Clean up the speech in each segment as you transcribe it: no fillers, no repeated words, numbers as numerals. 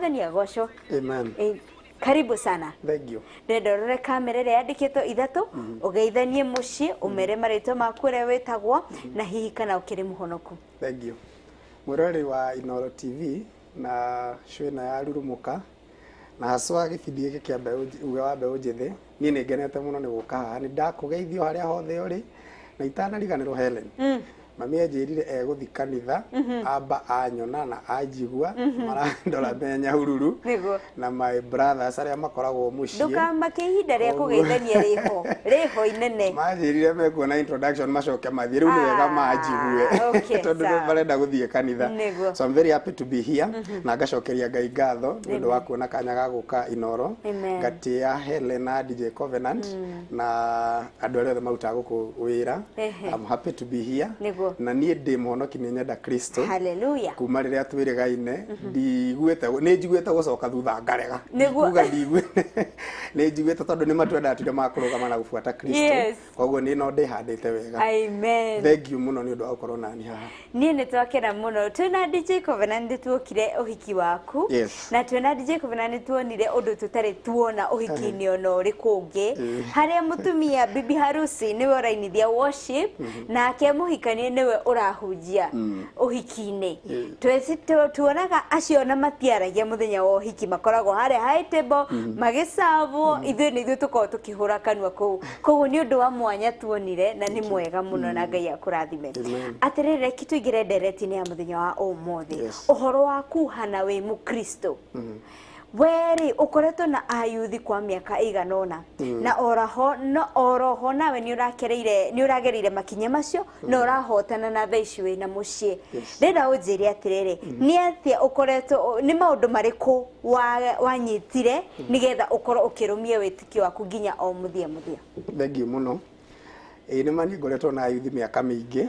mwathani agocwo. Amen. Karibu sana. Thank you. Ndorore kamera ĩrĩa yandĩkĩtwo ithatũ ũgeithanie mũciĩ ũmere marĩtwa maku ũrĩa wĩtagwo na hihi kana ũkĩrĩ mũhonoku. Thank you. Mũrori wa Inoro TV na shwena ya rurumuka na haswa gĩbindi gĩkĩ kĩa uga wa mbeũ njĩthĩ niĩ nĩ ngenete mũno nĩ gũka haha nĩ ndakũgeithio harĩa hothe ũrĩ na itanariganĩrwo Helen. Mami anjĩrire egũthi kanitha amba anyona na anjigua marandora menya hururu na my brothers arĩa makoragwo mũciĩ ndũkamake ihinda rĩa kũgeithania rĩho inene manjĩrire mekuona introduction macoke mathiĩ rĩu nĩ wega manjigue tondũ nĩ marenda gũthiĩ kanitha. So I'm very happy to be here na ngacokeria Ngai ngatho nĩ ũndũ wa kuona kanya ga gũka Inoro ngatĩa Helen na DJ Covenant na andũ arĩa othe marutaga gũkũ wĩra. I'm happy to be here na niĩ ndĩ mũhonoki nĩ nyenda Kristo. Hallelujah. Kuma rĩrĩa twĩrĩgaine ndigwĩte nĩ njiguĩte gũcoka thutha ngarega kuga ndigwĩte nĩ njiguĩte tondũ nĩ matwenda atire makũrũgama na gũbuata Kristo koguo nĩ no ndĩhandĩte wega. Amen. Thank you mũno nĩ ũndũ wa gũkorwo nani haha. Niĩ nĩ twakena mũno twĩna DJ Covenant tuokire ũhiki waku na twĩna DJ Covenant tuonire ũndũ tũtarĩ tuona ũhiki-inĩ ona ũrĩkũ ũngĩ harĩa mũtumia bibi harusi nĩwe ũrainithia worship nake mũhikania nĩwe ũrahunjia ũhiki-inĩ. Tuonaga acio na matiaragia mũthenya wa ũhiki makoragwo harĩa high table magĩcabwo ithuĩ nĩ ithuĩ tũkoragwo tũkĩhũra kanua kũu koguo nĩ ũndũ wa mwanya tuonire na nĩ mwega mũno na Ngai akũrathime. Atĩrĩrĩ tũingĩre ndereti-inĩ ya mũthenya wa ũmũthĩ ũhoro wa Kuuhana wĩ mũkristo weri ukoretwo na ayuthi kwa miaka iganona na oroho nawe ni uragereire makinya macio na urahotana na thaici we na mucie ndenda unjiri atiriri ni atia ukoretwo ni maundu mariku wanyitire nigetha ukorwo ukirumia witikio waku nginya o muthia. Thank you muno. Ni mani ngoretwo na ayuthi miaka mingi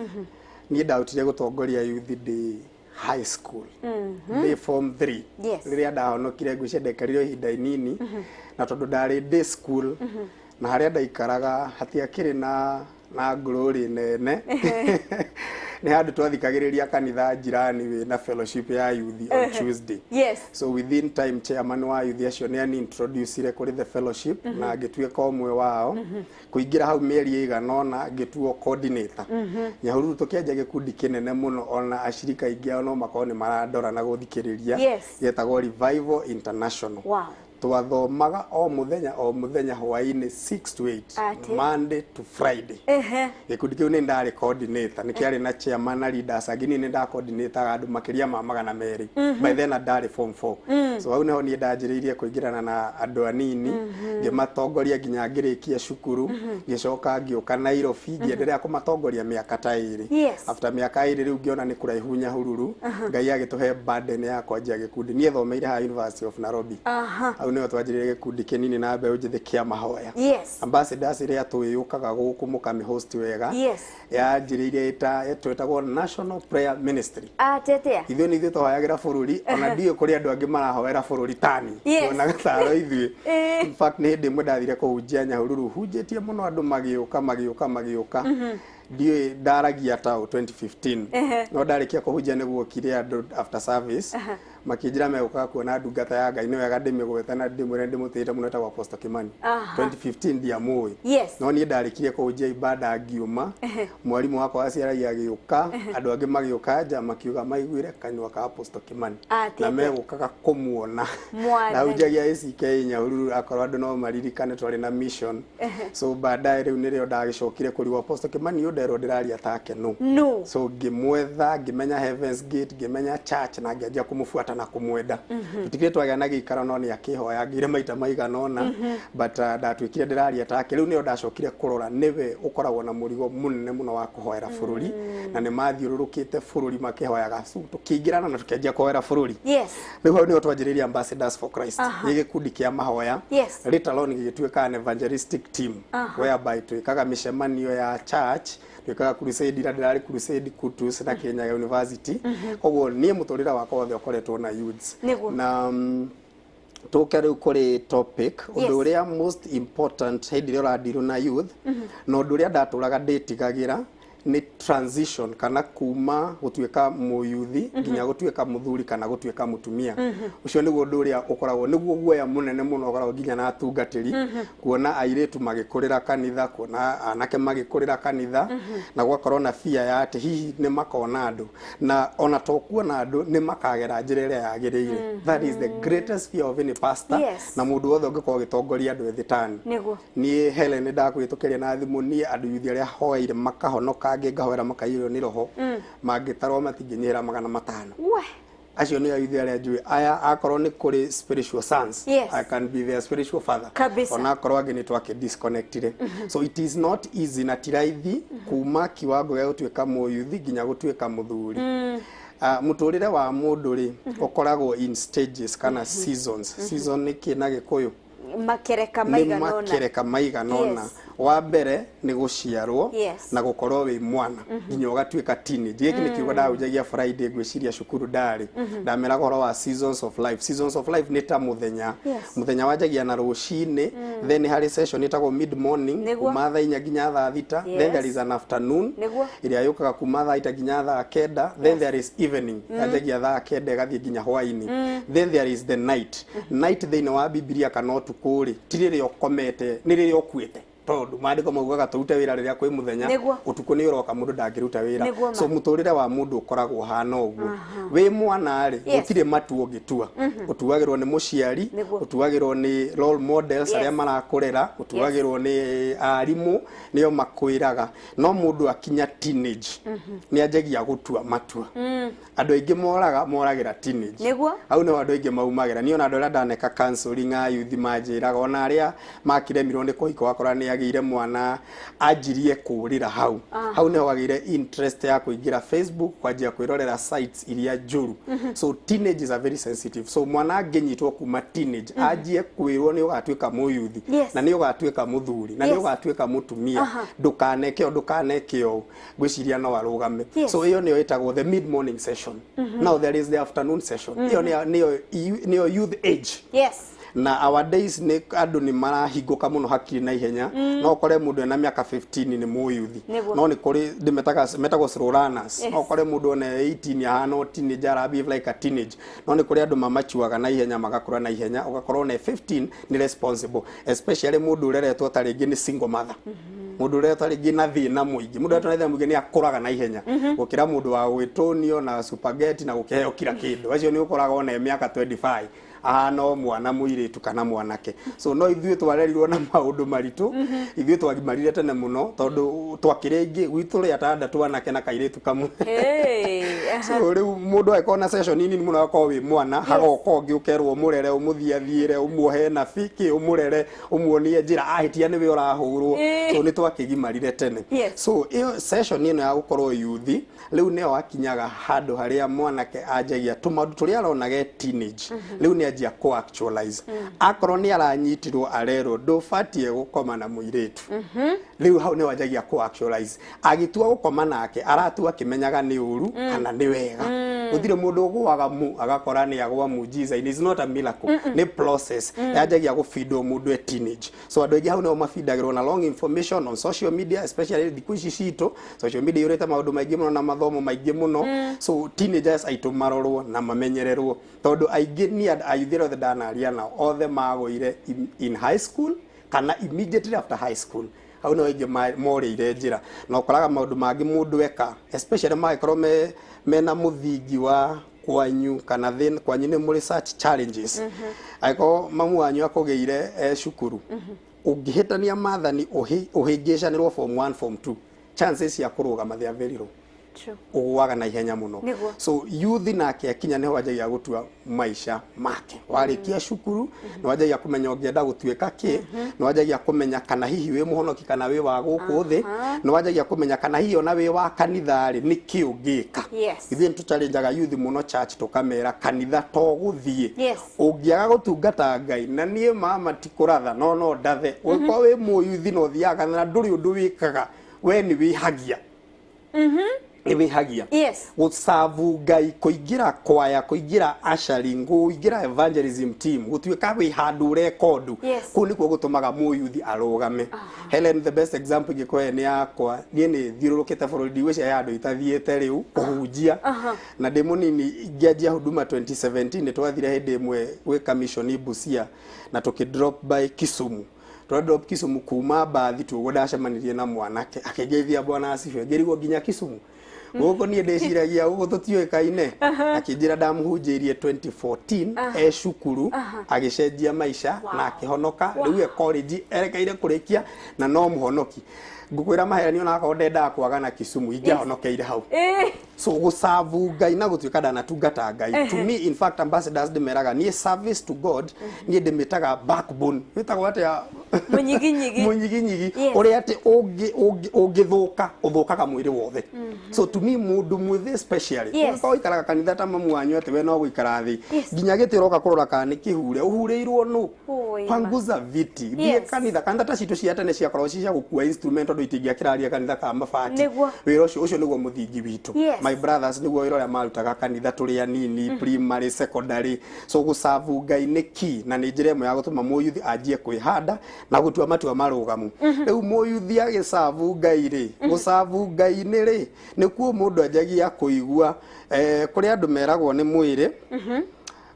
ni ndautire gutongoria ayuthi ndi high school day form 3 rĩrĩa ndahonokire ngwĩcia ndekarire ihinda inini na tondũ ndarĩ day school na harĩa ndaikaraga hatiakĩrĩ na glory nene nĩ handũ twathikagĩrĩria kanitha jirani we na fellowship ya youth on Tuesday. So within time chairman wa youth acio nĩ ani introduce kũrĩ the fellowship na ngĩtuĩka ũmwe wao kũingĩra hau mĩeri ĩganona ngĩtuo coordinator. Nyahururu tũkĩanjia gĩkundi kĩnene mũno ona ashirika aingĩ no makorwo nĩ marandora na gũthikĩrĩria yetagwo Revival International. Twathomaga o muthenya hwainĩ 6 to 8 Monday to Friday. Gĩkundi kĩu nĩ ndarĩ coordinator nĩ kĩarĩ na chairman na leaders angĩ nĩ nda coordinator andũ makĩria ma 200 by then ndarĩ form 4. So hau nĩho niĩ ndanjĩrĩirie kũingĩrana na andũ anini ngĩmatongoria nginya ngĩrĩkia cukuru ngĩcoka ngĩũka Nairobi ngĩendelea kũmatongoria mĩaka ta 2 after mĩaka 2 rĩu ngĩona nĩ kũraihu Nyahururu Ngai agĩtũhe burden ya kwanjia gĩkundi niĩ thomeire ha University of Nairobi. Nĩo twanjĩrĩire gĩkundi kĩnini na mbeũ njĩthĩ kĩa mahoya. Ambassadors iria twĩyũkaga gũkũ mũkami host wega yanjĩrĩire twetagwo National Prayer Ministry. Ithuĩ nĩ ithuĩ twahoyagĩra bũrũri ona ndiũ kũrĩ andũ angĩ marahoera bũrũri tani ona gataro ithuĩ. In fact nĩ hĩndĩ ĩmwe ndathire kũhunjia Nyahururu hunjĩtie mũno andũ magĩũka ndiũ ndaragia tao 2015 no ndarĩkia kũhunjia nĩguo kire andũ after service makĩnjĩra megũka kuona ndungata ya Ngai nĩ wega ndĩmĩgweta na ndĩmwĩre ndĩmũtĩĩte mũno etagwo Apostle Kimani. 2015 ndiamũĩ no niĩ ndarĩkire kũhunjia ibada ngiuma mwarimũ wakwa aciaragia agĩũka andũ angĩ magĩũka nja makiuga maiguire kanua ka Apostle Kimani na megũkaga kũmuona na hunjagia ACK Nyahururu akorwo andũ no maririkane twarĩ na mission. So baadaye rĩu nĩrĩo ndagĩcokire kũrigwo Apostle Kimani nderwo ndĩraria take no so ngĩmwetha ngĩmenya Heaven's Gate ngĩmenya church na ngĩanjia kũmũbuata na kumwenda tutikire twagĩa na gĩikaro no nĩ akĩhoya ngire maita maiganona but ndatwĩkire ndĩraria take rĩu nĩo ndacokire kũrora nĩwe ũkoragwo na mũrigo mũnene mũno wa kũhoera bũrũri na nĩ mathiũrũrũkĩte bũrũri makĩhoyaga tũkĩingĩrana na tũkĩanjia kũhoera bũrũri. Rĩu hau nĩho twanjĩrĩria Ambassadors for Christ nĩ gĩkundi kĩa mahoya later on gĩgĩtuĩka an evangelistic team whereby twĩkaga mĩcemanio ya church twĩkaga crusade ira ndĩrarĩ crusade Kutus na Kenya University. Koguo niĩ mũtũrĩra wakwa wothe ũkoretwo na youths na tũke rĩu kũrĩ topic ũndũ ũrĩa most important hĩndĩ ĩrĩa ũradirwo na youth na ũndũ ũrĩa ndatũraga ndĩtigagĩra ni transition kana kuma gutuika muyuthi nginya gutuika muthuri kana gutuika mutumia ucio niguo ndu uria ukoragwo niguo guoya munene muno ukoragwo nginya na atungatiri kuona airetu magikurira kanitha kuona anake magikurira kanitha na gwakorwo na fear ya ati hihi ni makona andu na ona to kuona andu ni makagera njira iria yagiriire that is the greatest fear of any pastor na mundu wothe ungikorwo gitongoria andu ethitani ni Helen ndakwitukiria na thimu ni andu yuthi aria hoeire makahonoka ngahwera makaiywo ni roho mangitarwo matinginyira 500 acio ni ayuthi aria njui aya akorwo ni kuri spiritual sons I can be their spiritual father ona akorwo angini twake disconnected so it is not easy na tiraithi kuma kiwango ya gutuika muyuthi nginya gutuika muthuri muturire wa mundu ri ukoragwo in stages kana seasons season ni kina gikuyu makereka maiganona wa mbere ni guciarwo na gukorwo wi mwana nginya ugatuika teenage giki ni kiugo ndaujagia Friday gwiciria cukuru ndari ndamera goro wa seasons of life ni ta muthenya wajagia na rucini then hari session itagwo mid morning kuma thaa 4 nginya thaa 6 then there is an afternoon iria yukaga kuma thaa 8 nginya thaa 9 then there is evening yajagia thaa 9 gathie nginya hwaini then there is the night thini wa Biblia kana utukuri tirire ukomete nirire ukuite tondu maandiko maugaga turute wira riria kwi muthenya utuku ni uroka mundu ndangiruta wira so muturire wa mundu ukoragwo hana uguo wi mwana ri gutire matu ungitua utuagirwo ni muciari utuagirwo ni role models aria marakurera utuagirwo ni arimu nio makwiraga no mundu akinya teenage ni ajagia gutua matua andu aingi moragira teenage au no andu aingi maumagira ni ona andu aria ndaneka counseling a youth manjiraga ona aria makiremirwo ni kuhiko wakora ni agire mwana ajirie kurira hau ne wagire interest ya kuingira Facebook kwajia kwirorera sites iria njuru so teenage is a very sensitive so mwana agenyitwo kuma teenage ajie kwirwo ni ugatuika muyuthi na ni ugatuika muthuri na ni ugatuika mutumia ndukanekeo gwiciria no arugame so iyo niyo itagwo the mid morning session now there is the afternoon session niyo youth age na our days ni andu ni marahinguka muno hakiri na ihenya no kore mundu ena miaka 15 ni muyuthi no ni kuri metagwo slow runners no kore mundu ena 18 ahana teenager behave like a teenage no ni kuri andu mamachuaga na ihenya magakura na ihenya ugakorwo na 15 ni responsible especially mundu ureretwo taringi ni single mother mundu ureretwo taringi na thina muingi mundu ureretwo na thina muingi ni akuraga na ihenya gukira mundu wa gwitonio na spaghetti na gukiheo kila kindu acio ni ukoraga ona miaka 25 no mwana muiritu kana mwanake so no ithuĩ twarerirwo na maundu maritu ithuĩ twagimarire tene muno tondu twakirengi gwitũ atanda twanake na kairitu kamwe so riu mundu aikona session nini muno akoo wi mwana hagoka ungi ukerwo murere umuthiathiire umuohe na fiki umurere umuonie njira ahitia niwe urahurwo so ni twakigimarire tene so iyo session ino ya gukorwo yuthi riu neo akinyaga handu haria mwanake ajagia tumaundu turia aronage teenage riu ni ajia ko actualize akorwo ni aranyitirwo arero ndubatie gukoma na muiritu riu hau ni wajagia ko actualize agitua gukoma nake aratua akimenyaga ni uru kana ni wega uthire mundu guaga mu agakora ni agwa mu Jesus it is not a miracle ni process yajagia gufeed mundu teenage so andu aingi hau ni mafeedagirwo na long information on social media especially thiku ici cito social media yureta maundu maingi muno na mathomo maingi muno so teenagers aitu marorwo na mamenyererwo tondu aingi ni ayuthiro the danaria na othe magoire in high school kana immediately after high school hau no aingi morire njira na ukoraga maundu mangi mundu eka especially magikorwo mena muthingi wa kwanyu kana then kwanyu ni muri search challenges aiko mamu wanyu akogeire cukuru ungihitania mathani uhingishanirwo form 1 form 2 chances ya kurugama they are very low uwaga na ihenya muno so youth nake akinya ne wajagia gutua maisha make warikia cukuru no wajagia kumenya ungienda gutuika ki no wajagia kumenya kana hihi wi muhonoki kana wi wa guku thi no wajagia kumenya kana hihi ona wi wa kanitha ri niki ungika ithe tuchalenjaga youth muno church tukamera kanitha to guthie ungiaga gutungata Ngai na nie mama tikuratha no ndathe uko wi mu youth no thiaga na nduri undu wikaga we ni wihagia Ibihagia. Yes. Gusavu Ngai, kuingira kwaya, kuingira ushering, kuingira evangelism team, gutuika wi handu rekordu. Ku nikuo gutumaga muyuthi arugame. Helen, the best example ngikwe ni yakwa, nie ni thiururukite burudi wicia ya andu itathiete riu kuhunjia. Na ndi munini ngianjia huduma 2017 twathire hindi imwe gwika mission Busia na tukidrop by Kisumu. Drop Kisumu kuma bathi tu ndacemanirie na mwanake akingeithia bwana asifiwe ngirigwo nginya Kisumu guko nie ndeciragia guko tutioikaine akinjira ndamuhunjirie 2014 cukuru agicenjia maisha na akihonoka riu college erekeire kurikia na no muhonoki ngukwira maheranio na akonde ndakwaga na Kisumu ingiahonokeire hau so gusavu Ngai na gutuika ndanatungata Ngai to me in fact ambassadors ndimeraga nie service to God nie ndimitaga backbone witagwo atia munyiginyigi uri ati ungithuka uthukaga mwiri wothe so to me mundu mwithi especially ko ikaraga kanitha ta mamu wanyu ati we no guikara thi nginya gitiroka kurora kana ni kihure uhureirwo nu panguza viti bie kanitha ta citu cia tene cia korwo cia gukua instrument ndu itingia kiraria kanitha ka mabati wira ucio niguo muthingi witu my brothers niguo wira uria marutaga kanitha turi anini primary secondary so gusavu Ngai ni ki na ni njira imwe ya gutuma muyuthi anjie kwihanda na gutua matua marugamu riu muyuthi agisavu Ngai ri gusavu Ngai ni ri nikuo mundu anjagia kuigua kuri andu meragwo ni mwiri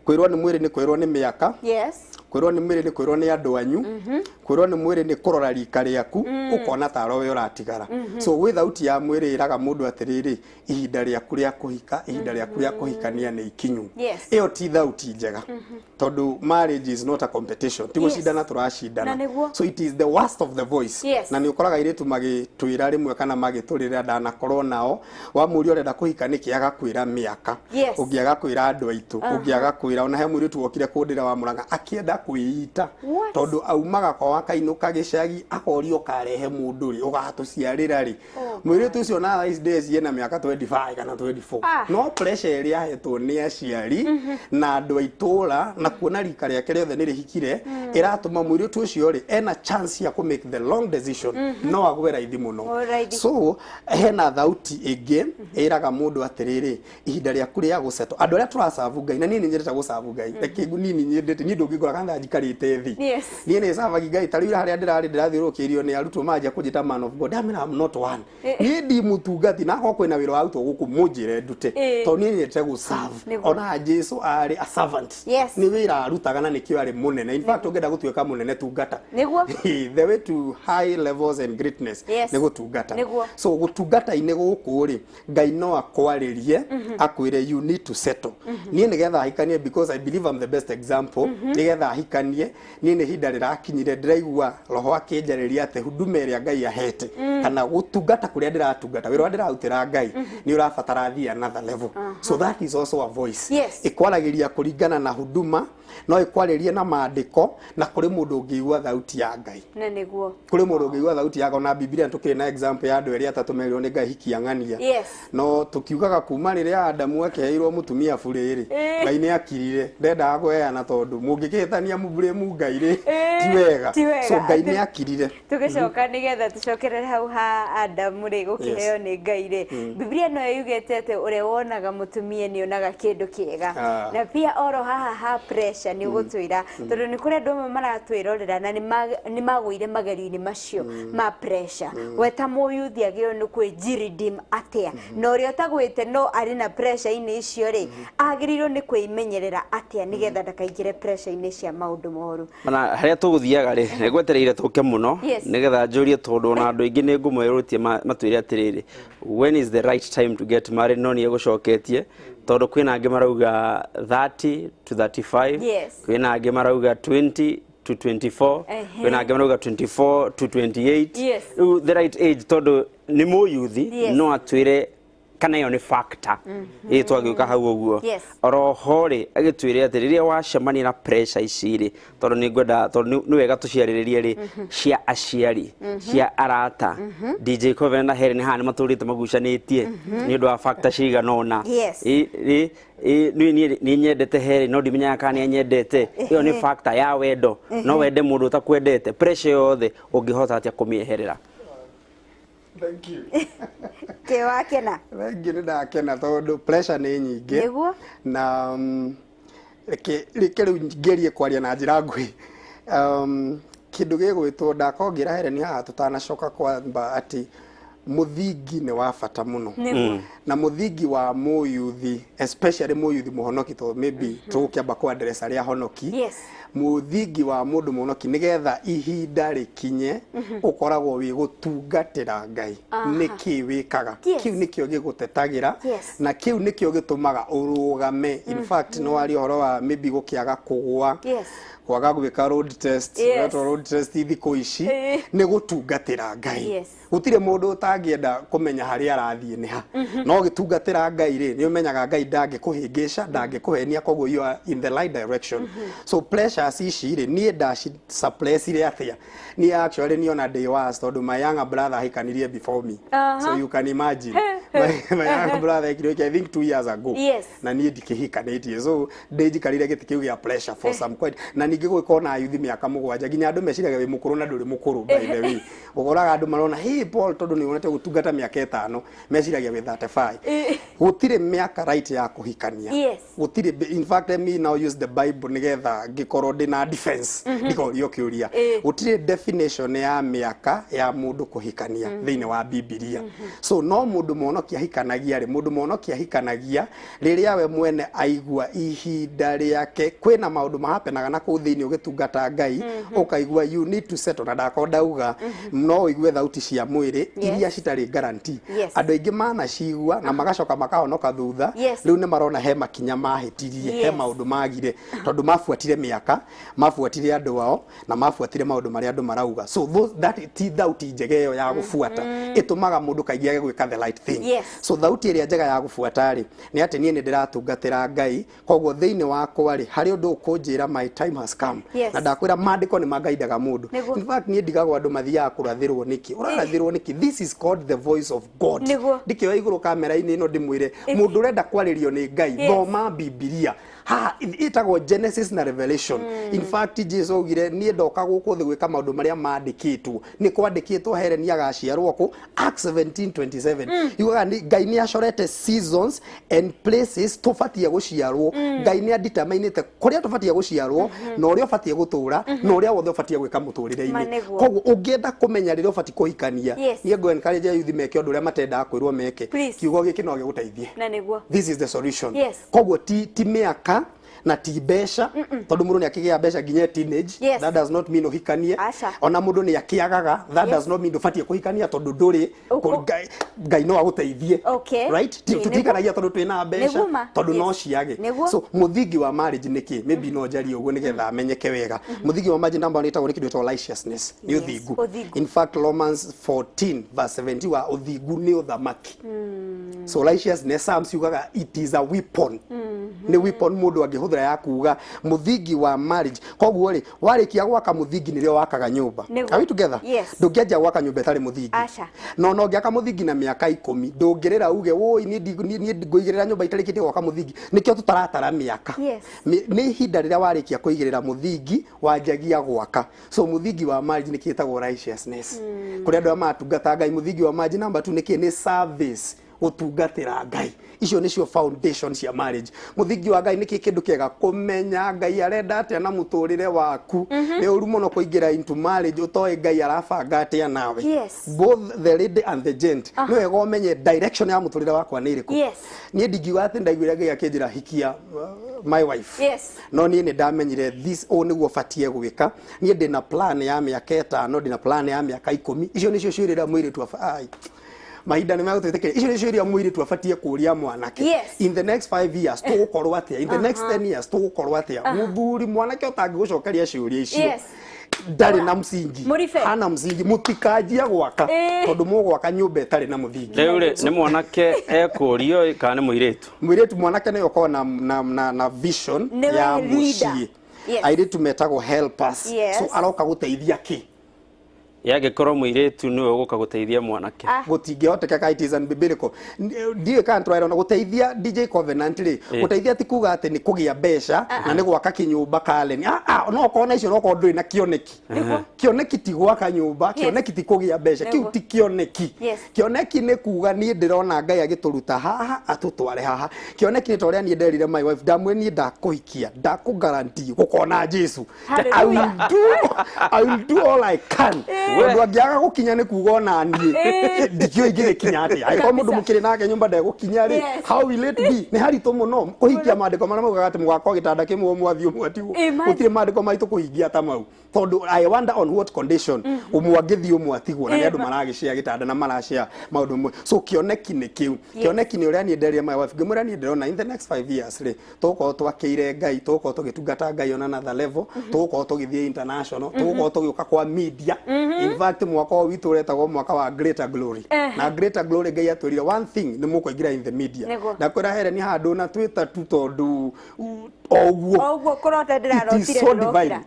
kwirwo ni mwiri ni kwirwo ni miaka kwirwo ni mwiri ni kwirwo ni andu anyu kwirwo ni mwiri ni kurora rika riaku ukona taro we uratigara so without ya mwiri iraga mundu atiriri ihinda riaku ria kuhika ihinda riaku ria kuhikania ni ikinyu iyo ti thauti njega tondu marriage is not a competition ti gucindana turacindana so it is the worst of the voice na ni ukoraga iritu magitwira rimwe kana magiturira ndanakorwo nao wa muri urenda kuhika niki agakwira miaka ungiaga kwira andu aitu ungiaga kwira ona he muri tu okire kundira wa muranga akienda kuiita tondu aumaga kwa wakainuka gicagi akorio karehe mundu ri ugatuciarira ri mwiri tu cio na these days yena miaka 25 kana 24 no pressure ria hetwo ni aciari na andu aitura na kuona rika riake riothe nirihikire iratuma mwiri tu cio ri ena chance ya ku make the long decision no agwe raithi muno so hena thauti ingi iraga mundu atiriri ihinda riaku ria guceto andu aria turasavu Ngai na nini nyendete gusavu Ngai reke nini nyendete ni ndungikora kana njikarite thi ni ni savaga Ngai tari haria ndirathiurukirio ni arutwo manja kujita man of God I'm not one ni ndi mutungati na ko kwina wira arutwo guku munjire ndute to ni nyendete gusavu ona Jesu ari a servant ni wira arutaga na nikio ari munene in fact ungenda gutuika munene tungata the way to high levels and greatness ni gutungata so gutungata ine guku ri Ngai no akwaririe akwire you need to settle ni nigetha hikanie because I believe I'm the best example nigetha hikanie ni ni hinda rirakinyire ndiraigua roho akinjariria ate huduma iria Ngai ahete kana gutungata kuria ndiratungata wira ndirarutira Ngai ni urabatara thia another level so that is also a voice ikwaragiria kuringana na huduma no ikwaririe na maandiko na kuri mundu ungiigua thauti ya Ngai na niguo kuri mundu ungiigua thauti ya Ngai na Biblia tukiri na example ya andu eri atatu merirwo ni Ngai hikiang'ania no tukiugaga kuma riria Adamu akeheirwo mutumia buriri Ngai ni akirire ndenda kuheana tondu mungikihitania muburemu Ngai ri ti wega so Ngai ni akirire tugicoka nigetha tucokerere hau ha Adamu ri gukiheo ni Ngai ri Biblia no yugete ate uri wonaga mutumia ni onaga kindu kiega na pia oro haha ha pressure ni gutwira tondu ni kuri andu maratwirorera na ni magwire magari-ini macio ma pressure weta muyuthi agio ni kwinjiridim atia no uri otagwite no ari na pressure ini icio ri agiriro ni kwimenyerera atia nigetha ndakaingire pressure ini cia maundu moru mana haria tuguthiaga ri negwetereire tuke muno nigetha njurie tondu na andu ingi ni ngumwerutie matwire atiriri when is the right time to get married no ni gucoketie tondu kwina angi marauga 30 to 35 kwina angi marauga 20 to 24 kwina angi marauga 24 to 28 the right age tondu ni muyuthi no atwire kana yo ni factor twagiuka hau uguo oro hori agitwire ati riria wacemania na pressure iciri tondu ni ngwenda tondu ni wega tuciariririe ri cia aciari cia arata DJ Covenant na Helen hani maturite magucanitie ni undu wa factor ciga nona ni nyendete Helen no ndimenya kana ni nyendete iyo ni factor ya wendo no wende mundu utakwendete pressure yothe ungihota atia kumieherera Thank you. Ke wakena. Thank you, ndakena tondu pressure nĩ nyingĩ. Nĩguo. Na reke rĩu ngerie kwaria na njĩra nguhĩ. Kĩndũ gĩgwĩtwo ndakongira Helen haha tutanacoka kwamba ati muthingi nĩ wa bata muno. Na muthingi wa muyuthi, especially muyuthi muhonoki to maybe tukiamba kwa address aria honoki. Yes. Muthingi wa mundu muhonoki nigetha ihinda rikinye ukoragwo wi gutungatira Ngai. Niki wikaga. Kiu nikio gigutetagira na kiu nikio gitumaga urugame. In fact no ari horo wa maybe gukiaga kugwa. Yes. Kwaga gwika road test, road test thikũ ici nĩ gutungatira Ngai. Gutire mundu utangienda kumenya hari arathie ni ha. No gitungatira Ngai ri ni umenyaga Ngai ndangikuhingisha, ndangikuhenia, koguo you are in the right direction. So pressures ici ri ni ndaci suppress ire atia. Ni actually ni ona day was tondu my younger brother hikanirie before me. So you can imagine. My younger brother hikanirie I think 2 years ago. Na ni ndikihikanitie. So ndejikarire giti kiu gia pressure for some quite. Na ningi gwikona ayuthi miaka 7 nginya andu meciraga wi mukuru na nduri mukuru by the way. Ugoraga andu marona hey Paul tondu ni wonete gutungata miaka 5 meciragia wi 35. Gutire miaka right ya kuhikania. Gutire, in fact let me now use the Bible nigetha ngikorwo ndina defense ndikorio kiuria. Gutire definition ya miaka ya mundu kuhikania thiini wa Biblia. So no mundu muhonokia hikanagia ri mundu muhonokia hikanagia riria we mwene aigua ihinda riake kwina maundu mahapenaga na ku thiini ugitungata Ngai ukaigua you need to settle na ndakondauga no uigue thauti cia mwiri iria citari guarantee. Andu aingi mana cigua na magacoka makahonoka thutha riu ni marona he makinya mahitirie he maundu magire tondu mafuatire miaka mafuatire andu wao na mafuatire maundu maria andu marauga. So that ti thauti njega iyo ya gufuata itumaga mundu kaingi gwika the right thing. So thauti iria njega ya gufuata ri ni ati nie ni ndiratungatira Ngai koguo thiini wakwa ri hari undu ukunjira my time has come. Na ndakwira mandiko ni magaidaga mundu. In fact nie ndigagwo andu mathiaga kurathirwo niki urarathirwo niki. This is called the voice of God. Ndikio iguru kamera-ini ino ndimwire mundu urenda kwaririo ni Ngai thoma Biblia. Ha itagwo Genesis na Revelation. In fact Jesus ogire nie ndoka guku thi gwika maundu maria mandikitwo ni kwandikitwo Helen agaciarwo ku Acts 17:27. Yuga ni Ngai ni acorete seasons and places tufatie guciarwo. Ngai ni determinate kuria tufatie guciarwo na uria ufatie gutura na uria wothe ufatie gwika muturire-ini. Koguo ungienda kumenya riria ufatie kuhikania nie go encourage youth meke undu uria matenda kwirwo meke kiugo giki no giguteithie. Na niguo this is the solution. Koguo ti miaka na ti besha tondu mundu ni akigia besha nginya teenage. That does not mean uhikanie. Ona mundu ni akiagaga that does not mean ufatie kuhikania tondu nduri Ngai no aguteithie. Right? Tutikanagia tondu twina besha tondu no ciage. So muthingi wa marriage niki maybe no njari uguo nigetha amenyeke wega. Muthingi wa marriage namba nitagwo nikindu to righteousness ni uthingu. In fact Romans 14:17 wa uthingu ni uthamaki. So righteousness Psalms yugaga it is a weapon. Ni weapon mundu angihutha ya kuga muthingi wa marriage. Koguo ri warikia gwaka muthingi nirio wakaga nyumba. Are we together? Ndungianjia gwaka nyumba itari muthingi. No ngiaka muthingi na miaka 10 ndungirira uge woi ni nguigirira nyumba itarikite gwaka muthingi nikio tutaratara miaka. Ni hinda riria warikia kuigirira muthingi wanjagia gwaka. So muthingi wa marriage nikitagwo righteousness. Kuria andu amatungata Ngai muthingi wa marriage number 2 niki ni service utungatira Ngai. Icio nicio foundations ya marriage. Muthingi wa Ngai niki kindu kiega kumenya Ngai arenda atia na muturire waku. Ni uru muno kuingira into marriage utoe Ngai arabanga atia nawe. Both the lady and the gent. No wega umenye direction ya muturire wakwa ni iriku. Nie ndingiuga ati ndaiguire Ngai akinjira hikia my wife. No nie ni ndamenyire this o niguo fatie gwika. Nie ndina plan ya miaka 5 ndina plan ya miaka 10. Icio nicio ciurira mwiri tu ai mahinda ni magutwite icio ni ciuria mwiri tu afatie kuria mwanake in the next 5 years tugukorwo atia in the next 10 years tugukorwo atia muthuri mwanake utangi gucokeria ciuria icio ndari na msingi hana msingi mutikajia gwaka tondu mugwaka nyumba itari na muthingi riu ni mwanake ekurio kana ni muiretu mwanake ni uko na vision ya mucii airitu metagwo help us so aroka guteithia ki yagĩkorwo mũirĩtu nĩwe ũgũka gũteithia mwanake gũtingĩhotekeka, it is unbiblical. Ndiwe kana tũraira gũteithia DJ Covenant rĩ, gũteithia ti kuga atĩ nĩ kũgĩa mbeca na nĩ gwaka kĩnyũmba Kaleni. No kona icio no ndũrĩ na kĩoneki. Kĩoneki ti gwaka nyũmba, kĩoneki ti kũgĩa mbeca, kĩu ti kĩoneki. Kĩoneki nĩ kuga niĩ ndĩrona Ngai agĩtũruta haha atũtware haha. Kĩoneki nĩ torĩa niĩ nderire my wife, ndamwe niĩ ndakũhikia, ndakũgaranti gũkona Jesu. I will do all I can. Ũndũ angĩaga gũkinya nĩ kuga ona niĩ ndikĩo ingĩkinya atĩ angĩkorwo mũndũ mũkĩrĩ nake nyũmba ndegũkinya rĩ, how will it be? Nĩ haritũ mũno kũhingia maandĩko marĩa maugaga atĩ mũgakora gĩtanda kĩmwe mwathi ũmwe atigwo. Gũtirĩ maandĩko maitũ kũhingia ta mau. Tondũ I wonder on what condition ũmwe angĩthiĩ ũmwe atigwo na nĩ andũ maragĩcia gĩtanda na maracĩa maũndũ mwe. So kĩoneki nĩ kĩu. Kĩoneki nĩ ũrĩa niĩ nderire my wife, ngĩmwĩra niĩ ndĩrona in the next 5 years rĩ, tũgũkorwo twakĩire Ngai, tũgũkorwo tũgĩtungata Ngai on another level, tũgũkorwo tũgĩthiĩ international, tũgũkorwo tũgĩũka kwa media. In fact mwaka ũyũ witũ ũretagwo mwaka wa greater glory. Na greater glory Ngai atwĩrire one thing nĩ mũkũingĩra in the media. Ndakwĩra here nĩ handũ na twĩta tu tondũ oguo kũrota ndĩrarotire divine.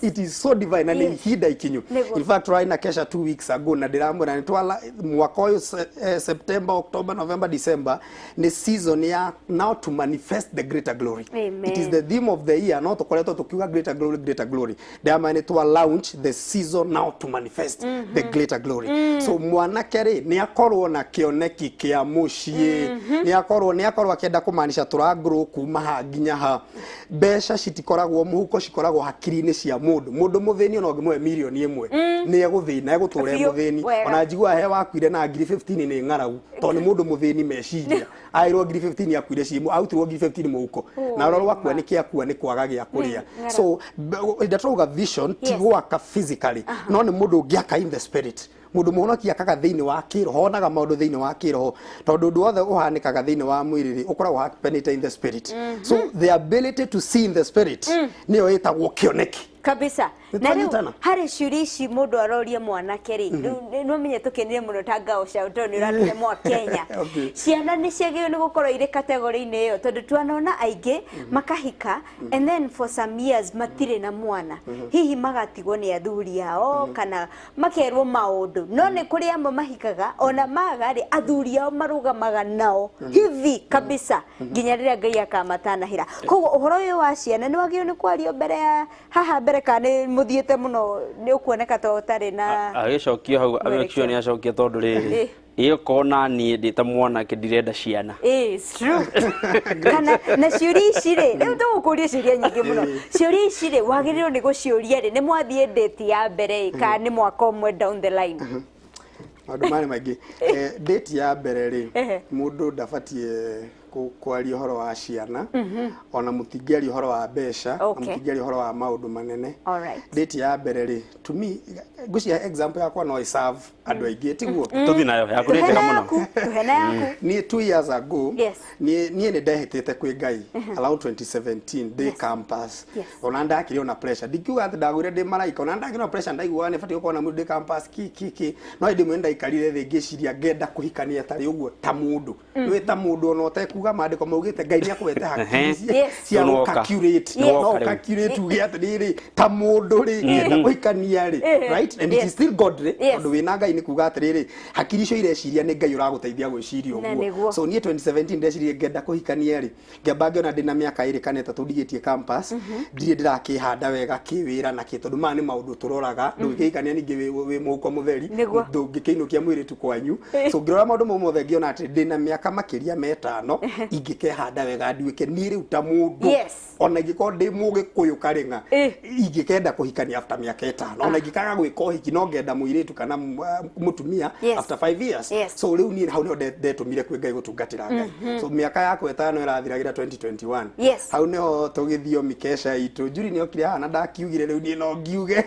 It is so divine na nĩ ihinda ikinyu. In fact right na kesha 2 weeks ago na ndĩramwĩra nĩ twala mwaka ũyũ September, October, November, December nĩ season ya now to manifest the greater glory. It is the theme of the year, no tũkoretwo tũkiuga greater glory, greater glory. Ndĩramwĩra nĩ twa launch the season now to manifest the greater glory. So mwanake rĩ nĩ akorwo na kĩoneki kĩa mũciĩ, nĩ akorwo akĩenda kũmaanisha tũragrow kuma ha nginya ha. Mbeca citikoragwo mũhuko, cikoragwo hakiri-inĩ cia mũndũ. Mũndũ mũthĩni no ngĩmwe milioni 1 nĩ egũthĩna egũtũra mũthĩni. Ona njigua he wakuire na ngiri 15 nĩ ng'aragu tondũ nĩ mũndũ mũthĩni meciria. Airwo ngiri 15 yakuire ciimo, autirwo ngiri 15 mũhuko. Na roro wakua nĩ kĩakua nĩ kwaga gĩa kũrĩa. So ndatũga vision ti gwaka physically, no nĩ mũndũ ũngĩaka in the spirit. Mũndũ mũhonokia akaga thĩinĩ wa kĩroho, onaga maũndũ thĩinĩ wa kĩroho, tondũ ũndũ wothe ũhanĩkaga thĩinĩ wa mwĩrĩ rĩ ũkoragwo happened in the spirit. So the ability to see in the spirit nĩyo ĩtagwo kĩoneki kabisa. Na rĩu harĩ ciũria ici mũndũ aroria mwanake rĩ, no menye tũkenire mũno ta ngao cia ũtoni ũratũhe mwa Kenya. Ciana nĩ ciagĩrĩirwo nĩ gũkorwo irĩ kategori-inĩ ĩyo tondũ twanona aingĩ makahika and then for some years matirĩ na mwana. Hihi magatigwo nĩ athuri ao kana makerwo maũndũ. No nĩ kũrĩ amwe mahikaga ona maga rĩ athuri ao marũgamaga nao hivi kabisa nginya rĩrĩa Ngai akamatanahĩra. Koguo ũhoro ũyũ wa ciana nĩ wagĩrĩirwo nĩ kwario mbere ya haha mbere kana muthiete muno ni ukuoneka to utari na agicokio hau amekio ni acokia tondu riri iyo kona ni ndita mwanake ndirenda ciana. It's true. Kana na ciuri ici ri riu tugukuria ciuria nyingi muno. Ciuri ici ri wagĩrĩirwo ni guciuria ri ni mwathie date ya mbere ka ni mwaka ũmwe down the line. Maũndũ marĩ maingĩ date ya mbere ri mũndũ ndabatie kwaria ũhoro wa ciana ona mũtingĩaria ũhoro wa mbeca na mũtingĩaria ũhoro wa maũndũ manene. Date ya mbere rĩ to me ngũcia example yakwa no serve andũ aingĩ tiguo tũthi nayo yaku nĩ njega mũno. Tuhena yaku ni 2 years ago niĩ nĩ ndehĩtĩte kwĩ Ngai around 2017 day campus ona ndakĩrĩ ona pressure ndikiuga atĩ ndagwire ndĩ maraika ona ndakĩrĩ ona pressure ndaigua nĩ batiĩ gũkorwo na mũndũ day campus ki no hĩndĩ ĩmwe ndaikarire thĩ ngĩciria ngenda kũhikania tarĩ ũguo ta mũndũ nĩ ta mũndũ ona ũtekuga maandĩko maugĩte Ngai nĩ akũhete hakiri cia calculate no calculate uge atĩrĩrĩ ta mũndũ rĩ ngenda kũhikania rĩ right and it is still God rĩ ũndũ wĩna Ngai nĩ kuga atĩrĩrĩ hakiri icio ireciria nĩ Ngai ũragũteithia gwĩciria ũguo. So niĩ 2017 ndecirie ngenda kũhikania rĩ ngĩamba ngĩona ndĩna mĩaka 2 kana 3 ndigĩtie campus ndirĩ ndĩrakĩhanda wega kĩwĩra na kĩ tondũ maya nĩ maũndũ tũroraga ndũngĩhikania ningĩ wĩ mũhuko mũtheri ndũngĩkĩinũkia mwĩrĩ tu kwanyu. So ngĩrora maũndũ mau mothe ngĩona atĩ ndĩna mĩaka makĩria 5 ingĩkehanda wega nduĩke niĩ rĩu ta mũndũ ona ingĩkorwo ndĩ mũgĩkũyũ karĩng'a ingĩkenda kũhikania after mĩaka 5 ona ingĩkaga gwĩka ũhiki no ngenda mũirĩtu kana mũtumia after 5 years. So rĩu niĩ hau nĩho ndetũmire kwĩ Ngai gũtungatĩra Ngai. So mĩaka yakwa 5 ĩrathiragira 2021 hau nĩho tũgĩthio mikesha itũ Juli nĩokire haha na ndakiugire rĩu niĩ no ngiuge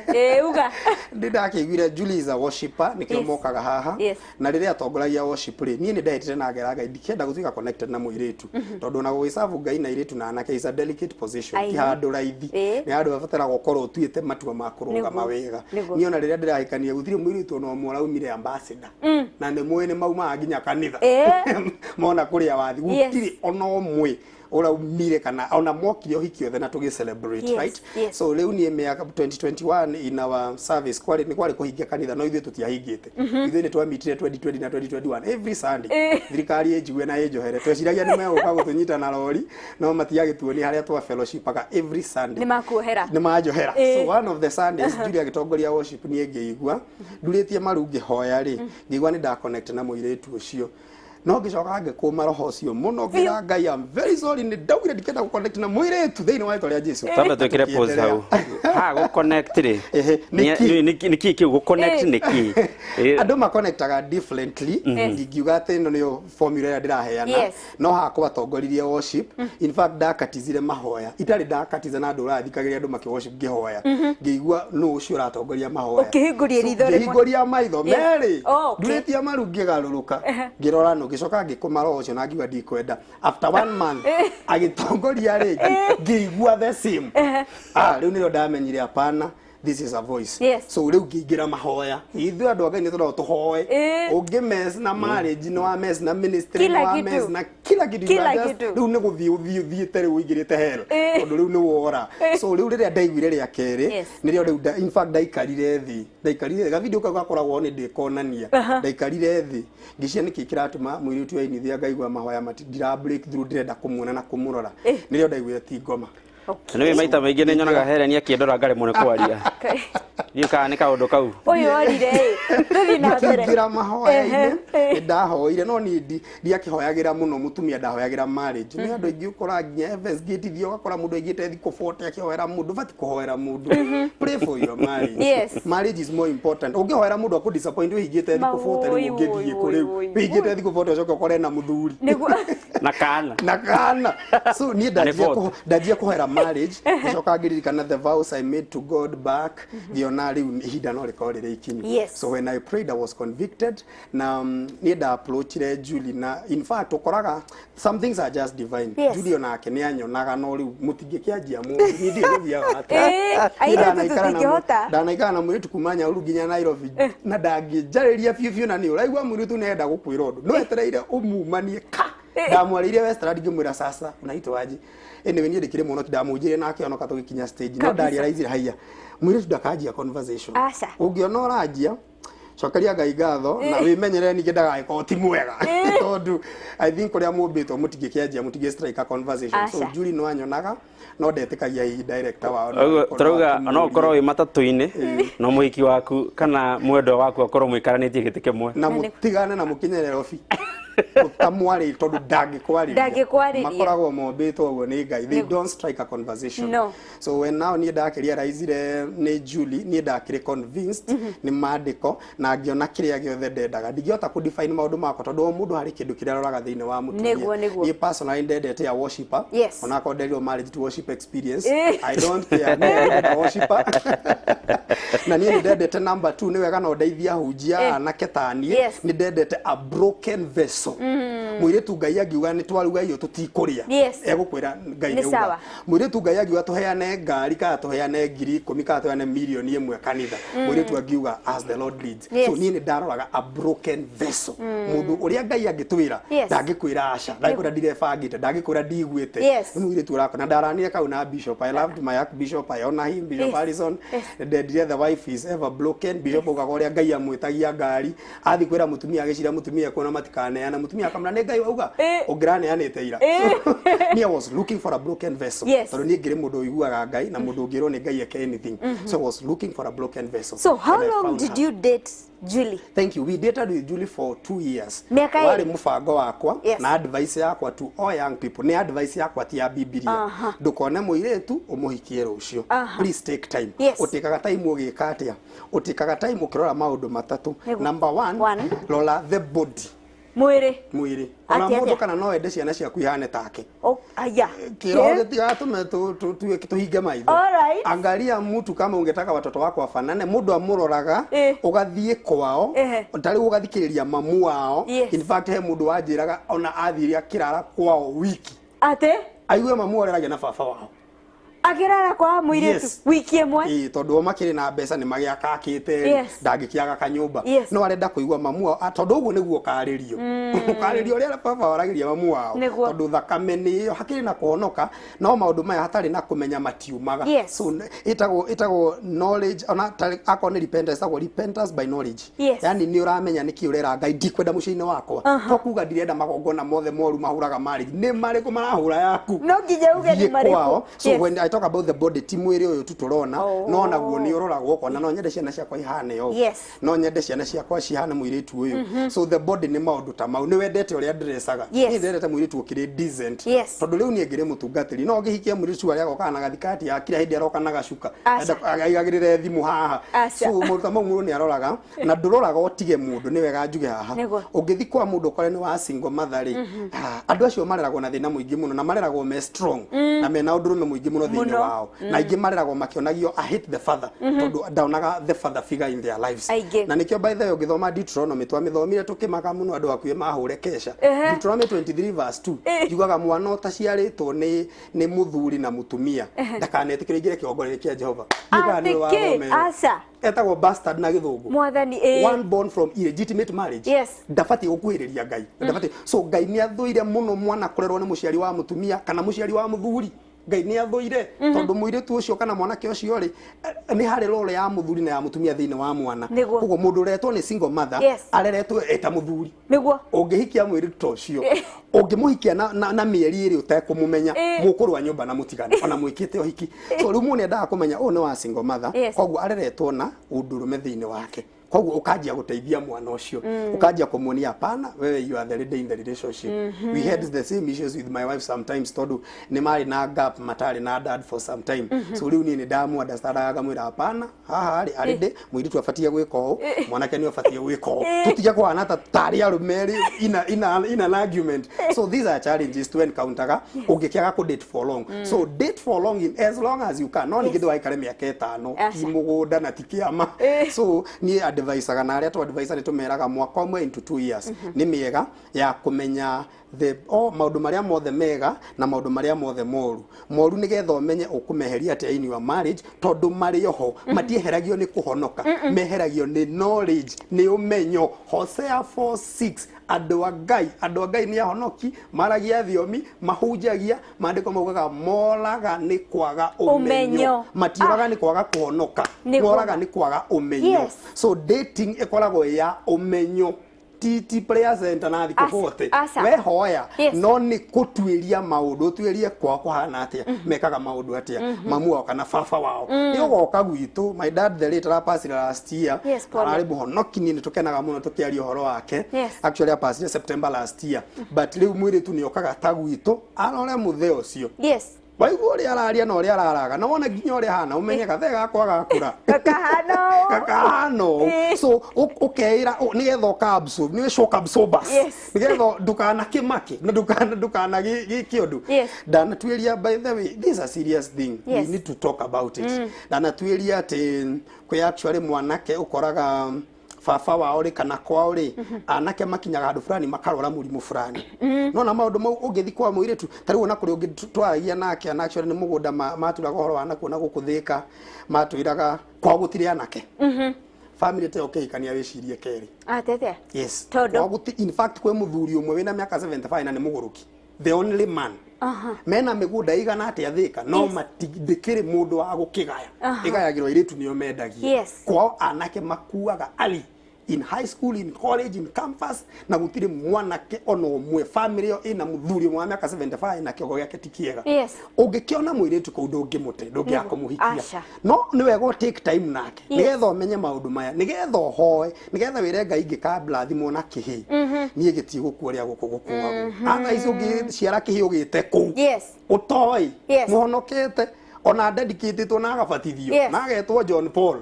uga ndĩ ndakĩiguire Juli is a worshipper nĩkĩo mokaga haha na rĩrĩa atongoragia worship rĩ niĩ nĩ ndehĩtire na ngera Ngai ndikĩenda gũtuĩka connected na mũirĩtu tondũ na gũgĩcabu Ngai na irĩtu na anake is a delicate position ti handũ raithi nĩ handũ babatara gũkorwo tuĩte matua ma kũrũgama wega. Niĩ ona rĩrĩa ndĩrahikania gũtirĩ mũirĩtu ona ũmwe ũraumire ambassador na nĩ mũĩ nĩ maumaga nginya kanitha mona kũrĩa wathi gũtirĩ ona ũmwe uraumire kana ona mokire uhiki othe na tugi celebrate, right? So riu ni miaka 2021 in our service kwari ni kwari kuhingia kanitha no ithuĩ tutiahingĩte. Ithuĩ ni twamitire 2020 na 2021 every Sunday. Thirikari ĩnjigue na ĩnjohere tweciragia nĩ megũka gũtũnyita na rori no matiagĩtuonia harĩa twa fellowshipaga every Sunday. Nĩ manjohera. So one of the Sundays Julia agĩtongoria worship niĩ ngĩigua ndurĩtie maru ngĩhoya rĩ ngĩigua nĩ nda connect na mũirĩtu ũcio no ngicoka ngĩkũma roho ũcio mũno ngira Ngai am very sorry nĩ ndaugire ndikenda gũ connect na mũirĩtu thĩinĩ wa rĩtwa rĩa Jesũ. Tamba twĩkĩre pause hau gũ connect rĩ nĩkĩ kĩu gũ connect nĩkĩ andũ ma connectaga differently ngiuga atĩ ĩno nĩyo formula ĩrĩa ndĩraheana no hakwa tongoririe worship in fact ndakatizire mahoya itarĩ ndakatiza na andũ ũrathikagĩria andũ makĩ worship ngĩhoya ngĩigua no ũcio ũratongoria mahoya ũkĩhingũria ritho rĩmwe ngĩhingũria maitho merĩ ndurĩtie maru ngĩgarũrũka ngĩrora no gĩcoka ngĩkũma roho ũcio na ngiuga ndikwenda after 1 month agĩtongoria rĩngĩ ngĩigua the same rĩu nĩrĩo ndamenyire hapana this is a voice. So rĩu ngĩingĩra mahoya ithuĩ andũ a Ngai nĩ tũrenda tũhoe ũngĩ mess na marriage no wa mess na ministry no wa mess na kila kitu rĩu nĩ gũthiĩ ũthiĩte rĩu ũingĩrĩte hell tondũ rĩu nĩ wora. So rĩu rĩrĩa ndaiguire rĩa kerĩ nĩrĩo rĩu in fact ndaikarire thĩ ga video kau gakoragwo nĩ ndĩkonania ndaikarire thĩ ngĩcia nĩkĩ kĩratũma mũirĩtu ainithia ngaigua mahoya matindira break through ndĩrenda kũmuona na kũmũrora nĩrĩo ndaiguire ti ngoma. Nĩ maita maingĩ nĩ nyonaga Helen akĩndora ngaremwo nĩ kwaria. Niĩ kana nĩ kaũndũ kau. Ũyũ orire tũthiĩ na mbere. Ngĩra mahoya-inĩ ndahoire no niĩ ndiakĩhoyagĩra mũno mũtumia ndahoyagĩra marriage. Nĩ andũ aingĩ ũkora nginya investigate ũgakora mũndũ aigĩte thikũ 40 akĩhoera mũndũ bati kũhoera mũndũ. Pray for your marriage. Marriage is more important. Ũngĩhoera mũndũ akũ disappoint ũigĩte thikũ 40 rĩu ũngĩthiĩ kũrĩ ũigĩte thikũ 40 ũcoke ũkore na mũthuri. Na kana. So niĩ ndanjia kũhoera marriage ngicoka ngĩririkana the vows I made to God back ngiona rĩu ihinda no rĩkorwo rĩrĩ ikinyu. So when I prayed I was convicted na niĩ nda approachire Julie na in fact ũkoraga some things are just divine. Julie onake nĩ anyonaga no rĩu mũtingĩkĩanjia mũndũ niĩ ndigũthiaga atĩa ndanaikara na mũirĩtu kuma Nyahururu nginya Nairobi na ndangĩnjarĩria biũ na nĩ ũraigua mũirĩtu nĩ enda gũkwĩra ũndũ no etereire ũmumanie ndamwarĩire Westland ngĩmwĩra sasa unaitwaje anyway niĩ ndĩkĩrĩ mũno ndamũnjĩre nake onoka tũgĩkinya stage no ndarealize haya mũirĩtu ndakanjia conversation ũngĩona ũranjia cokeria Ngai ngatho na wĩmenyerere ningĩ ndagagĩkorwo ti mwega tondũ I think ũrĩa mũmbĩtwo mũtingĩkĩanjia mũtingĩ strike a conversation so Julie no anyonaga no ndetĩkagia hi director wao tũrauga no ũkorwo wĩ matatũ-inĩ no mũhiki waku kana mwendwa waku akorwo mũikaranĩtie gĩtĩ kĩmwe na mũtigane na mũkinyere obi utamwari tondu ndangĩkwarĩria makoragwo mombĩtwo ũguo nĩ Ngai they don't strike a conversation so when now niĩ ndakĩrealizire nĩ Julie niĩ ndakĩrĩ convinced nĩ maandĩko na ngĩona kĩrĩa gĩothe ndendaga ndingĩhota ku define maũndũ makwa tondũ o mũndũ harĩ kĩndũ kĩrĩa aroraga thĩinĩ wa mũtumia niĩ personally ndendete a worshiper ona akorwo marriage to worship experience I don't care no worshiper na niĩ ndendete number 2 nĩ wega no ndeithia hunjia anake taniĩ nĩ ndendete a broken vessel mũirĩtu Ngai angiuga nĩ twaruga irio tũtikũrĩa egũkwĩra Ngai nĩuga mũirĩtu Ngai angiuga tũheane ngari kana tũheane 10,000 kana tũheane milioni 1 kanitha mũirĩtu angiuga as the Lord leads so niĩ nĩ ndaroraga a broken vessel mũndũ ũrĩa Ngai angĩtwĩra ndangĩkwĩra aca ndangĩkwĩra ndirebangĩte ndangĩkwĩra ndigwĩte mũirĩtu ũrakona ndaranire kau na Bishop I loved my Archbishop I honor him Bishop Harrison ndendire the wife is ever broken Bishop ugaga ũrĩa Ngai amwĩtagia ngari athi kwĩra mũtumia agĩcira mũtumia kuona matikaneana mutumia akamra ne Ngai wauga ũngĩraneanĩte ira I was looking for a broken vessel tondũ niĩ ngĩrĩ mũndũ ũiguaga Ngai na mũndũ ũngĩrwo nĩ Ngai eke anything so I was looking for a broken vessel. So how long did you date Julie? Thank you. We dated with Julie for 2 years. Wari mũbango wakwa na advice yakwa to all young people. Ni advice yakwa ti ya Biblia. Ndukone mũirĩtu ũmũhikie rũciũ. Please take time. Ũtikaga time ũgĩka atĩa. Ũtikaga time ũkĩrora maũndũ matatũ. Number 1, rola the body. Mwĩrĩ ona mũndũ kana no ende ciana ciaku ihane take kĩroho gĩtigatume tũhinge maitho angalia mtu kama ungetaka watoto wako wafanane mũndũ amũroraga ũgathiĩ kwao ũtarĩ ũgathikĩrĩria mamu wao in fact he mũndũ wanjĩraga ona athiria kĩrara kwao wiki aigue mamu oreragia na baba wao Agirara kwa muiretu wiki ĩmwe tondu makiri na mbeca ni magiakakite ndangĩkiaga kanyumba no arenda kuigua mamu wao tondu uguo niguo karirio karirio ria baba waragiria mamu wao tondu thakame ni hakiri na kuhonoka no maundu maya hatari na kumenya matiumaga so itago knowledge ona akone repentance by knowledge yani ni uramenya niki urera Ngai ndikwenda muciini wakwa to kuga ndirenda magongona mothe moru mahuraga mari ni mariko marahura yaku no nginya uge ni mariko so when I talk about the body timwiri uyu tuturona no naguo ni uroragwo kona no nyende ciana ciakwa ihane yo no nyende ciana ciakwa cihane muiritu uyu so the body ni maundu ta mau ni wendete uria ndresaga ni ndete muiritu ukiri decent tondu riu ni ngire mutungatiri no ngihikia muiritu aria goka na gathikati ya kira hindi aroka na gacuka agagirire thimu haha so muruta mau ni aroraga na nduroraga otige mundu ni wega njuge haha ungithi kwa mundu kore ni wa single mother ri andu acio mareragwo na thina muingi muno na mareragwo me strong na mena undurume muingi muno thini wao na ingi mareragwo makionagio I hate the father tondu ndaonaga the father figure in their lives na nikio by the way ungithoma Deuteronomy twamithomire tukimaga muno andu akuye mahure kesha Deuteronomy 23 verse 2 yugaga mwana utaciaritwo ni muthuri na mutumia ndakanetĩkĩre ingire kĩongorere kĩa Jehova asa etagwo bastard na githungu mwathani one born from illegitimate marriage ndafati gukwiriria Ngai ndafati so Ngai ni athuire muno mwana kurerwo ni muciari wa mutumia kana muciari wa muthuri Ngai ni athuire tondu muiritu ucio kana mwanake ucio ri ni hari role ya muthuri na ya mutumia thiini wa mwana koguo mundu uretwo ni single mother areretwo eta muthuri niguo ungihikia muiritu ucio ungimuhikia na mieri iri utekumumenya mukurwa nyumba na mutigani ona mwikite uhiki so riu mune ndaga kumenya ni wa single mother koguo areretwo na undurume thiini wake koguo ukajia guteithia mwana ucio ukajia kumuonia hapana wewe you are the leader in the relationship we had the same issues with my wife sometimes tondu ni mari na gap matari na dad for some time so riu ni ndamu understandaga mwira hapana haha ari de mwiritu afatie gwika u mwanake ni afatie gwika u tutije kwa nata tari arumeri in an argument so these are challenges to encounter ungikiaga ku date for long so date for long in as long as you can no ni githu aikare miaka 5 imugunda na tikiama so ni advice na aria to advice ni tumeraga mwaka umwe into 2 years ni miega ya kumenya the maundu maria mothe mega na maundu maria mothe moru ni getho menye ukumeheria atia in your marriage tondu mari oho matieheragio ni kuhonoka meheragio ni knowledge ni umenyo Hosea 4:6 andu agai ni ahonoki maragia thiomi mahunjagia maandiko maugaga moraga ni kwaga umenyo matiraga ni kwaga kuhonoka moraga ni kwaga umenyo so dating ikoragwo ya umenyo titi prayer center na thiko bote we hoya no ni kutuiria maundu tuirie kwa kuhana atia mekaga maundu atia mamu wao kana fafa wao ni goka gwitu my dad the late pastor last year arari buhonoki ni tukenaga muno tukiaria horo wake actually a pastor September last year but riu mwiri tu ni okaga tagwitu arore mutheo cio Waigu uri araria no uri araraga no wona nginya uri hana umenye gathega kwa gakura kakahano so ukeira ni getho kabso ni shock absorbers ni getho dukana kimaki na dukana gikiondu dana tueria by the way this is a serious thing we need to talk about it dana tueria ati kwa actually mwanake ukoraga fafa wao ri kana kwao ri anake makinyaga andu fulani makarora murimu fulani no na maundu mau ungithi kwa muiritu tari wona kuri ungitwaragia nake actually ni mugunda maturaga horo wana kuona gukuthika matwiraga kwa gutire anake family te okay kania wicirie keri tete yes kwa guti in fact kwe muthuri umwe wina miaka 75 na ni muguruki the only man mena migunda igana atia thika no matindikire mundu wa gukigaya igayagirwo iritu nio mendagia kwa anake makuaga ali in high school in college in campus na gutire mwanake ono mwe family yo ina muthuri mwa miaka 75 na kiogo yake tikiega ungikiona mwiritu kundu ungimute ndungiako muhikia no ni wega take time nake nigetha umenye maundu maya nigetha hoe nigetha wire Ngai ngikabla thimo na kihi nie giti gukuria gukugukuagu anga icugi ciara kihi ugite ku utoi muhonokete ona dedicated to na gabatithio na getwo John Paul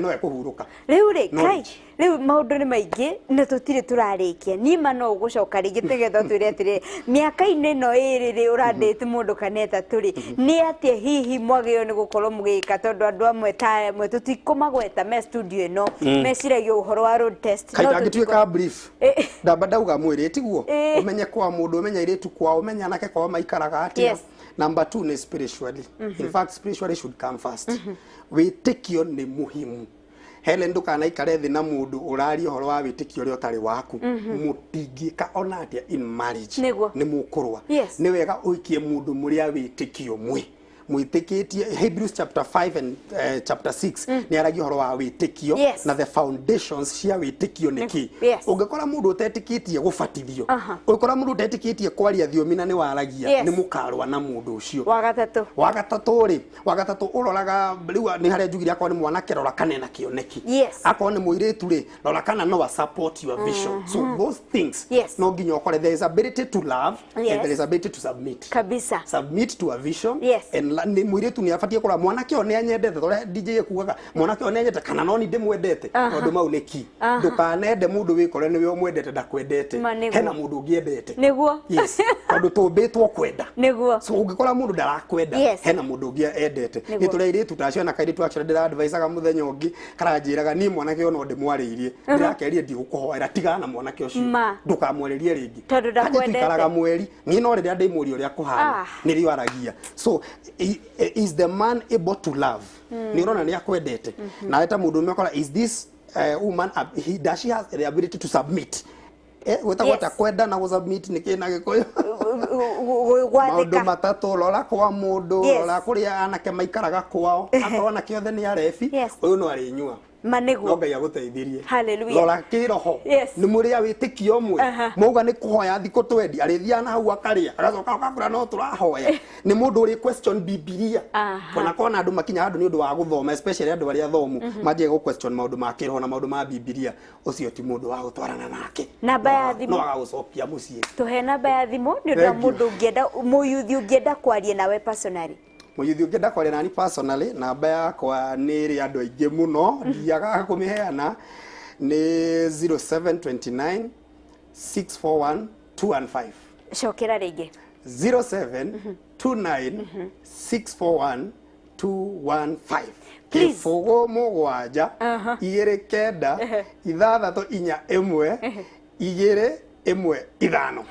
no ekuhuruka riu ri kai riu maundu ni maingi na tutire turarikia ni mano ugucoka ringi tegetho twire atire miaka-ini no iri ri uradate mundu kaneta turi ni atie hihi mwagio ni gukorwo mugika tondu andu amwe ta mwe tutikomagweta me studio ino meciragio uhoro wa road test no tutituika brief ndamba ndauga mwiri tiguo umenye kwa mundu umenya iritu kwa umenya nake kwa maikaraga atia Number 2 ni spiritually. In fact, spiritually should come first. Wĩtĩkio nĩ muhimu. Helen ndukanaikare thĩ na mũndũ ũraria ũhoro wa wĩtĩkio ũrĩa ũtarĩ waku. Mũtingĩka ona atĩa in marriage. Nĩ mũkũrũa. Nĩ wega ũikie mũndũ mũrĩa wĩtĩkio mwe. Mwĩtĩkĩtie Hebrews chapter 5 and chapter 6 nĩ aragia ũhoro wa wĩtĩkio na the foundations cia wĩtĩkio nĩkĩ. Ũngĩkora mũndũ ũtetĩkĩtie gũbatithio, ũngĩkora mũndũ ũtetĩkĩtie kwaria thiomi na nĩ waragia, nĩ mũkarũa na mũndũ ũcio. Wagatatũ ũroraga rĩu nĩ harĩa njugire akorwo nĩ mwanake rora kana ena kĩoneki. Akorwo nĩ mũirĩtu rĩ rora kana no support your vision. So those things no nginya ũkore there is ability to love and there is ability to submit. Kabisa. Submit to a vision and ni muiretu ni afatie kora mwanake one anyendete tore DJ kugaga mwanake one anyendete kana no ni ndimwendete tondu mau ni ki ndukanende mundu wikore ni we omwendete ndakwendete hena mundu ungiendete niguo tondu tumbitwo kwenda niguo so ungikora mundu ndarakwenda hena mundu ungiendete ni tureiritu tacio na kairitu actually ndira adviceaga muthenya ungi karanjiraga ni mwanake ono ndimwariirie ndirakerie ndigukuhoera tigana na mwanake ucio ndukamwaririe ringi tondu ndakwendete karaga mweri ni no riria ndimuri uria kuhana ni rio aragia so is the man able to love ni urona ni akwendete na eta mundu umekora is this woman does she has the ability to submit weta kwenda na gusubmit ni kina gikoyo maundu matatu rora kwa mundu rora kuria anake maikaraga kwao akona kiothe ni arefi uyu no arinyua manegu no ngai aguteithirie hallelujah rora kiroho ni muria witikio mwe muga ni kuhoya thiko twendi arithia na hau akaria agacoka akakura no turahoya ni mundu uri question bibilia kona andu makinya andu ni undu wa guthoma especially andu aria thomu maje go question maundu ma kiroho na maundu ma bibilia ucio ti mundu wa gutwarana nake namba ya thimu no agagucokia mucii tuhe namba ya thimu ni undu mundu ungienda muyuthi ungienda kwaria nawe personally muyuthi ungienda kwaria nani personally namba yakwa ni ri andu aingi muno ndiaga kumiheana ni 0729 641 215 shokera ringi 0729 641 215 kifogo mugwanja igere kenda ithathatũ inya ĩmwe igere ĩmwe ithano